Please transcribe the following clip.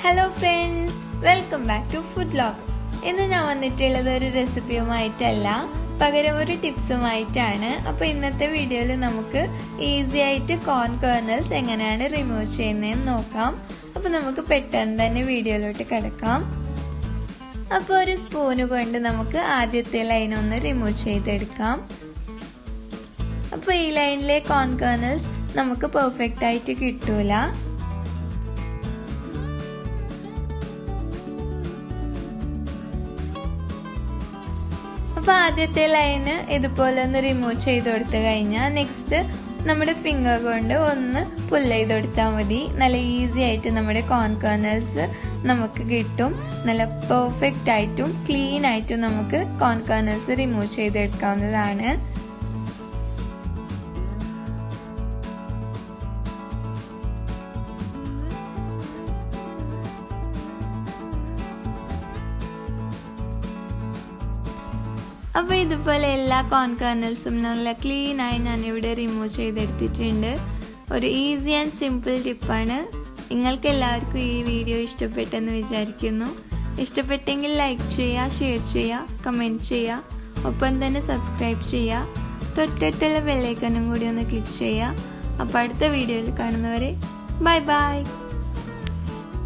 Hello friends, welcome back to Food Vlog. ഇന്ന് ഞാൻ വന്നിട്ടുള്ളത് ഒരു റെസിപ്പിയുമായിട്ടല്ല, പകരം ഒരു ടിപ്സുമായിട്ടാണ്. അപ്പോൾ ഇന്നത്തെ വീഡിയോയിൽ നമുക്ക് ഈസി ആയിട്ട് കോൺ കേർണൽസ് എങ്ങനെയാണ് റിമൂവ് ചെയ്യുന്നതെന്ന് നോക്കാം. അപ്പോൾ നമുക്ക് പെട്ടെന്ന് തന്നെ വീഡിയോയിലോട്ട് കിടക്കാം. അപ്പോൾ ഒരു സ്പൂണ് കൊണ്ട് നമുക്ക് ആദ്യത്തെ ലൈൻ ഒന്ന് റിമൂവ് ചെയ്തെടുക്കാം. അപ്പോൾ ഈ ലൈനിലെ കോൺ കേർണൽസ് നമുക്ക് പെർഫെക്റ്റ് ആയിട്ട് കിട്ടൂല. അപ്പോൾ ആദ്യത്തെ ലൈന് ഇതുപോലെ ഒന്ന് റിമൂവ് ചെയ്ത് കൊടുത്തു കഴിഞ്ഞാൽ നെക്സ്റ്റ് നമ്മുടെ ഫിംഗർ കൊണ്ട് ഒന്ന് പുll ചെയ്ത് കൊടുത്താൽ മതി. നല്ല ഈസി ആയിട്ട് നമ്മുടെ കോൺ കേർണൽസ് നമുക്ക് കിട്ടും. നല്ല പെർഫെക്റ്റ് ആയിട്ടും ക്ലീൻ ആയിട്ടും നമുക്ക് കോൺ കേർണൽസ് റിമൂവ് ചെയ്തെടുക്കാവുന്നതാണ്. അപ്പോൾ ഇതുപോലെ എല്ലാ കോൺ കേർണൽസും നല്ല ക്ലീൻ ആയി ഞാനിവിടെ റിമൂവ് ചെയ്തെടുത്തിട്ടുണ്ട്. ഒരു ഈസി ആൻഡ് സിമ്പിൾ ടിപ്പാണ്. നിങ്ങൾക്ക് എല്ലാവർക്കും ഈ വീഡിയോ ഇഷ്ടപ്പെട്ടെന്ന് വിചാരിക്കുന്നു. ഇഷ്ടപ്പെട്ടെങ്കിൽ ലൈക്ക് ചെയ്യുക, ഷെയർ ചെയ്യുക, കമൻറ്റ് ചെയ്യുക, ഒപ്പം തന്നെ സബ്സ്ക്രൈബ് ചെയ്യുക. തൊട്ടടുത്തുള്ള ബെൽ ഐക്കണും കൂടി ഒന്ന് ക്ലിക്ക് ചെയ്യുക. അപ്പോൾ അടുത്ത വീഡിയോയിൽ കാണുന്നവരെ ബൈ ബൈ.